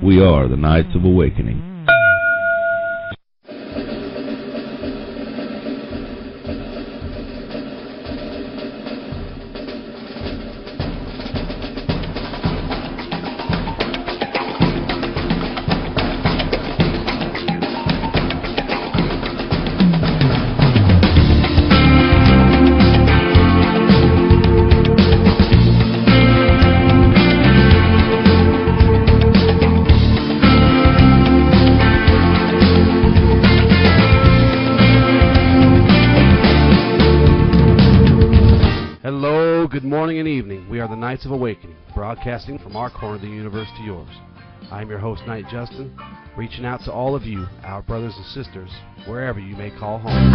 We are the Knights of Awakening. We are the Knights of Awakening, broadcasting from our corner of the universe to yours. I am your host, Knight Justin, reaching out to all of you, our brothers and sisters, wherever you may call home.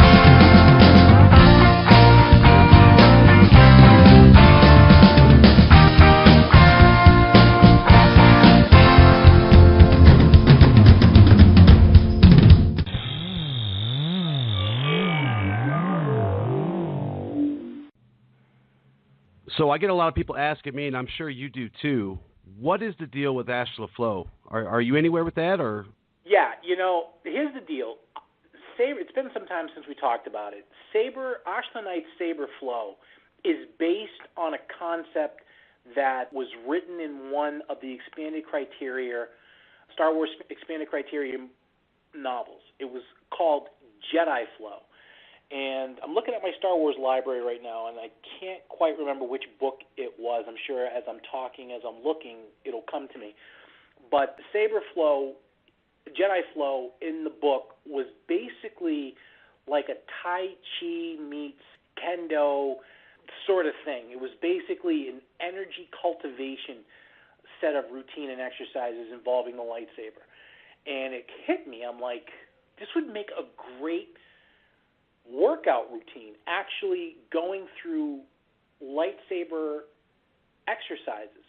So I get a lot of people asking me, and I'm sure you do too, what is the deal with Ashla+Flow? Are you anywhere with that? Or? Yeah, here's the deal. It's been some time since we talked about it. Ashla+Knights Saber+Flow is based on a concept that was written in one of the expanded criteria, Star Wars expanded criteria novels. It was called Jedi Flow. And I'm looking at my Star Wars library right now, and I can't quite remember which book it was. I'm sure as I'm talking, as I'm looking, it'll come to me. But Saber+Flow, Jedi Flow in the book was basically like a Tai Chi meets Kendo sort of thing. It was basically an energy cultivation set of routine and exercises involving the lightsaber. And it hit me. I'm like, this would make a great workout routine, actually going through lightsaber exercises.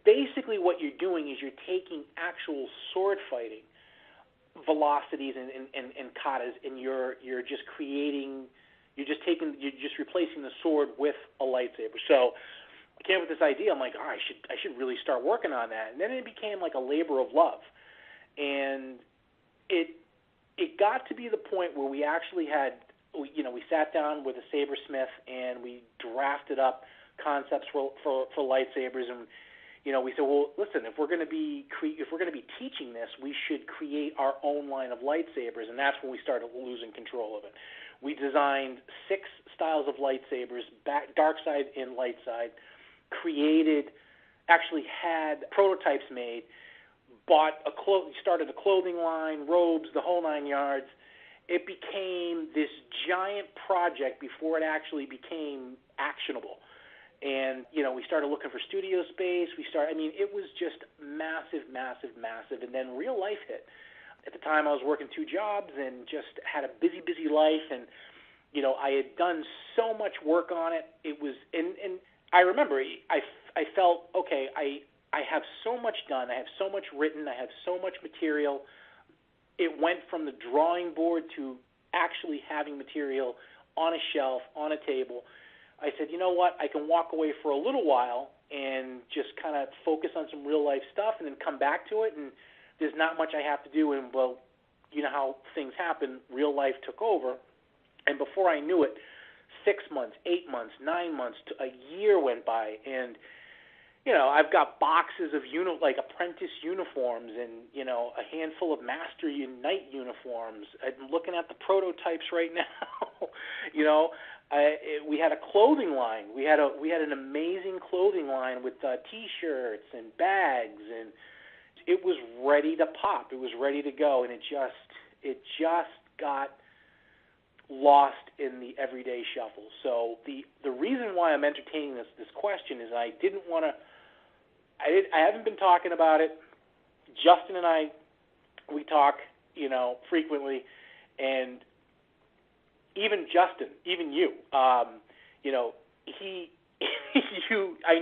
Basically what you're doing is you're taking actual sword fighting velocities and katas, and you're just replacing the sword with a lightsaber. So I came up with this idea. I'm like, I should really start working on that. And then it became like a labor of love. And it got to be the point where we actually had, we sat down with a sabersmith and we drafted up concepts for lightsabers, and we said, well, listen, if we're going to be teaching this, we should create our own line of lightsabers, and that's when we started losing control of it. We designed 6 styles of lightsabers, dark side and light side, actually had prototypes made, started a clothing line, robes, the whole 9 yards. It became this giant project before it actually became actionable. And, we started looking for studio space. It was just massive, massive, massive. And then real life hit. At the time, I was working 2 jobs and just had a busy, busy life. And, I had done so much work on it. It was, and I remember I felt, okay, I have so much done. I have so much written. I have so much material. It went from the drawing board to actually having material on a shelf, on a table. I said, you know what, I can walk away for a little while and just kind of focus on some real-life stuff and then come back to it, and there's not much I have to do, and, well, you know how things happen, real life took over, and before I knew it, 6 months, 8 months, 9 months, a year went by, and I've got boxes of apprentice uniforms and, a handful of master knight uniforms. I'm looking at the prototypes right now. We had a clothing line. We had an amazing clothing line with T-shirts and bags, and it was ready to pop. It was ready to go, and it just got lost in the everyday shuffle. So the reason why I'm entertaining this question is I haven't been talking about it. Justin and I, we talk, frequently, and even Justin, even you, I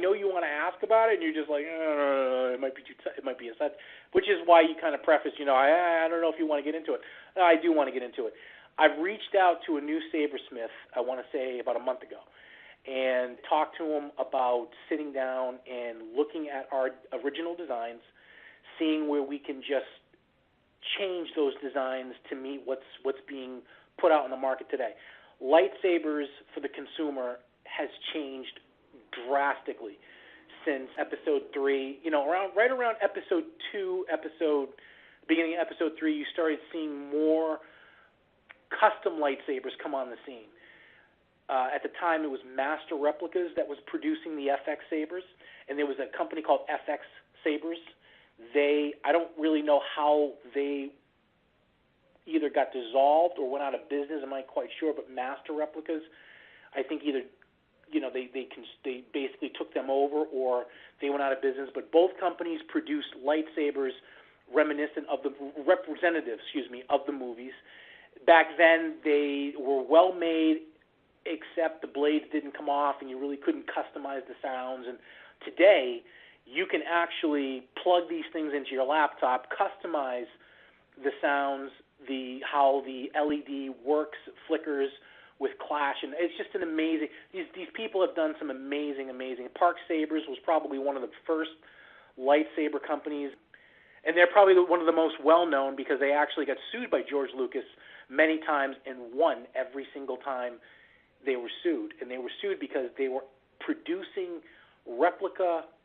know you want to ask about it, and you're just like, it might be it might be a set, which is why you kind of preface, I don't know if you want to get into it. I do want to get into it. I've reached out to a new sabersmith, I want to say about a month ago, and talked to him about sitting down and looking at our original designs, seeing where we can just change those designs to meet what's being put out in the market today. Lightsabers for the consumer has changed drastically since episode 3. Right around episode 2, beginning of episode 3, you started seeing more custom lightsabers come on the scene. At the time, it was Master Replicas that was producing the FX sabers, and there was a company called FX Sabers. I don't really know how they either got dissolved or went out of business. I'm not quite sure, but Master Replicas, I think either they basically took them over or they went out of business. But both companies produced lightsabers reminiscent of the representatives, of the movies. Back then, they were well made, except the blades didn't come off, and you really couldn't customize the sounds. And today, you can actually plug these things into your laptop, customize the sounds, how the LED works, flickers with clash, and it's just an amazing. These people have done some amazing. Park Sabers was probably one of the first lightsaber companies, and they're probably one of the most well-known because they actually got sued by George Lucas many times and won every single time they were sued. And they were sued because they were producing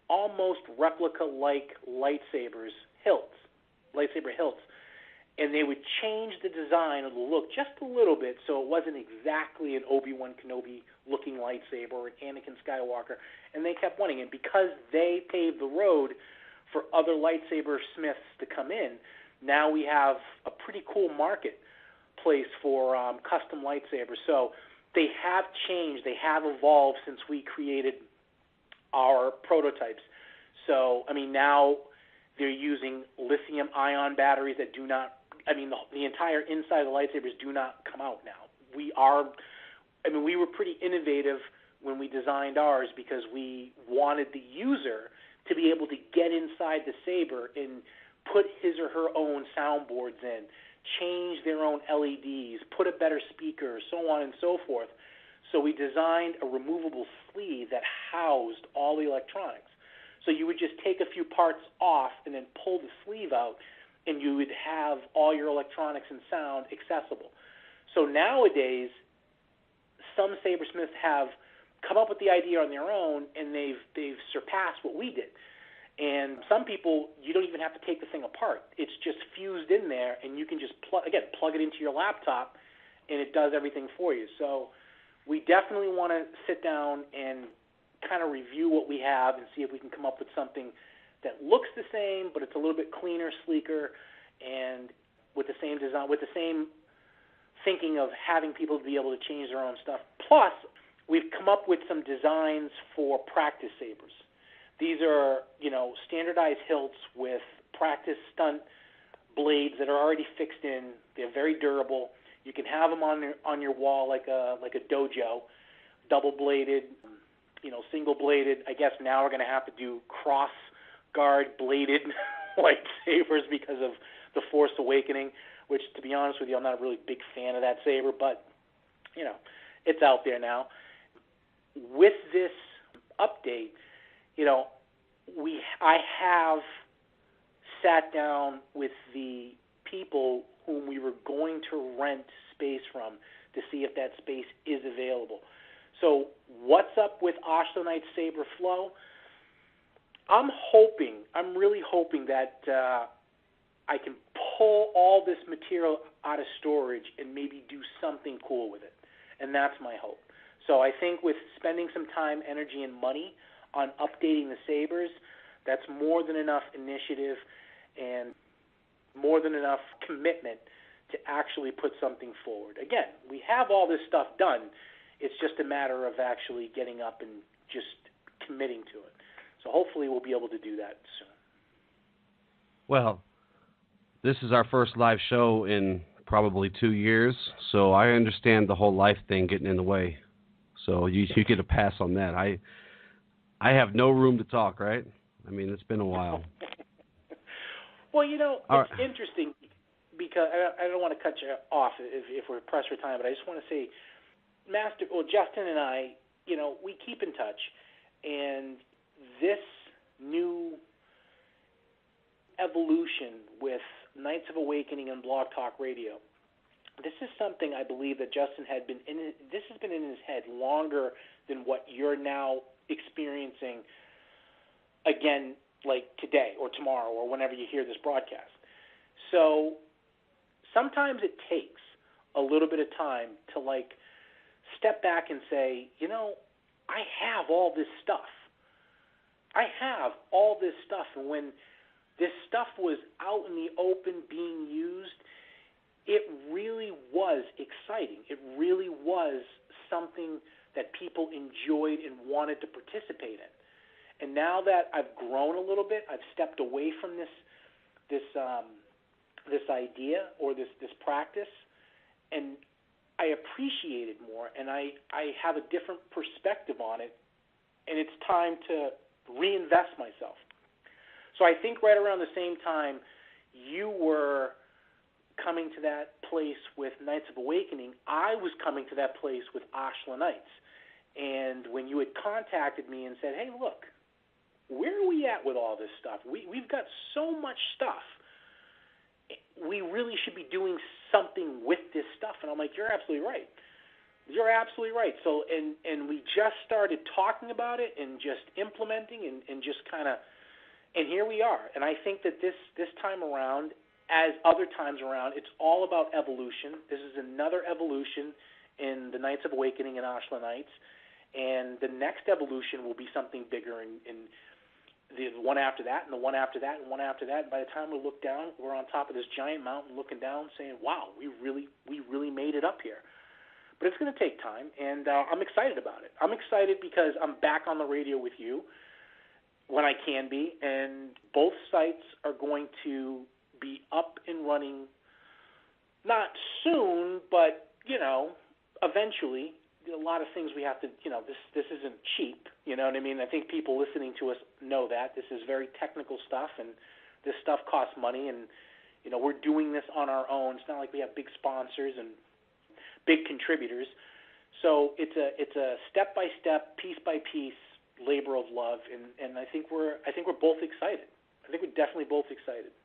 almost replica-like lightsaber hilts. And they would change the design of the look just a little bit so it wasn't exactly an Obi-Wan Kenobi-looking lightsaber or an Anakin Skywalker. And they kept winning. And because they paved the road for other lightsaber smiths to come in, now we have a pretty cool marketplace for custom lightsabers. So they have changed. They have evolved since we created our prototypes. So, now they're using lithium-ion batteries that do not, the entire inside of the lightsabers do not come out now. We were pretty innovative when we designed ours because we wanted the user to be able to get inside the saber and put his or her own soundboards in, change their own LEDs, put a better speaker, so on and so forth. So we designed a removable sleeve that housed all the electronics. So you would just take a few parts off and then pull the sleeve out, and you would have all your electronics and sound accessible. So nowadays, some sabersmiths have come up with the idea on their own, and they've surpassed what we did. And some people, you don't even have to take the thing apart. It's just fused in there, and you can just plug it into your laptop, and it does everything for you. So we definitely want to sit down and kind of review what we have and see if we can come up with something that looks the same, but it's a little bit cleaner, sleeker, and with the same design, with the same thinking of having people be able to change their own stuff. Plus, we've come up with some designs for practice sabers. These are, standardized hilts with practice stunt blades that are already fixed in. They're very durable. You can have them on your wall like a dojo, double-bladed, single-bladed. I guess now we're going to have to do cross-guard-bladed lightsabers because of The Force Awakening, which, to be honest with you, I'm not a really big fan of that saber, but, it's out there now. With this update, I have sat down with the people whom we were going to rent space from to see if that space is available. So what's up with Ashla+Knights Saber+Flow? I'm really hoping that I can pull all this material out of storage and maybe do something cool with it. And that's my hope. So I think with spending some time, energy, and money on updating the sabers, that's more than enough initiative and more than enough commitment to actually put something forward. Again, we have all this stuff done. It's just a matter of actually getting up and just committing to it. So hopefully we'll be able to do that soon. Well, this is our first live show in probably 2 years, so I understand the whole life thing getting in the way. So you get a pass on that. I have no room to talk, right? It's been a while. Well, it's interesting because I don't want to cut you off if we're pressed for time, but I just want to say, Justin and I, we keep in touch, and this new evolution evolution with Knights of Awakening and Blog Talk Radio. This is something I believe that Justin has been in his head longer than what you're now experiencing again, like today or tomorrow or whenever you hear this broadcast. So sometimes it takes a little bit of time to like step back and say, you know, I have all this stuff. I have all this stuff, and when this stuff was out in the open being used, it really was exciting. It really was something that people enjoyed and wanted to participate in. And now that I've grown a little bit, I've stepped away from this idea or this practice, and I appreciate it more, and I have a different perspective on it, and it's time to reinvest myself. So I think right around the same time you were coming to that place with Knights of Awakening, I was coming to that place with Ashla+Knights. And when you had contacted me and said, hey, look, where are we at with all this stuff? We've got so much stuff. We really should be doing something with this stuff. And I'm like, you're absolutely right. You're absolutely right. So, and we just started talking about it and just implementing and just kind of, and here we are. And I think that this time around, as other times around, it's all about evolution. This is another evolution in the Knights of Awakening and Ashla+Knights. And the next evolution will be something bigger, and the one after that, and the one after that, and one after that. And by the time we look down, we're on top of this giant mountain looking down saying, wow, we really made it up here. But it's going to take time, and I'm excited about it. I'm excited because I'm back on the radio with you when I can be, and both sites are going to be up and running, not soon, but, you know, eventually. A lot of things we have to, you know, this isn't cheap, you know what I mean? I think people listening to us know that. This is very technical stuff, and this stuff costs money, and, you know, we're doing this on our own. It's not like we have big sponsors and big contributors. So it's a step-by-step, piece-by-piece labor of love, and I think we're both excited. I think we're definitely both excited.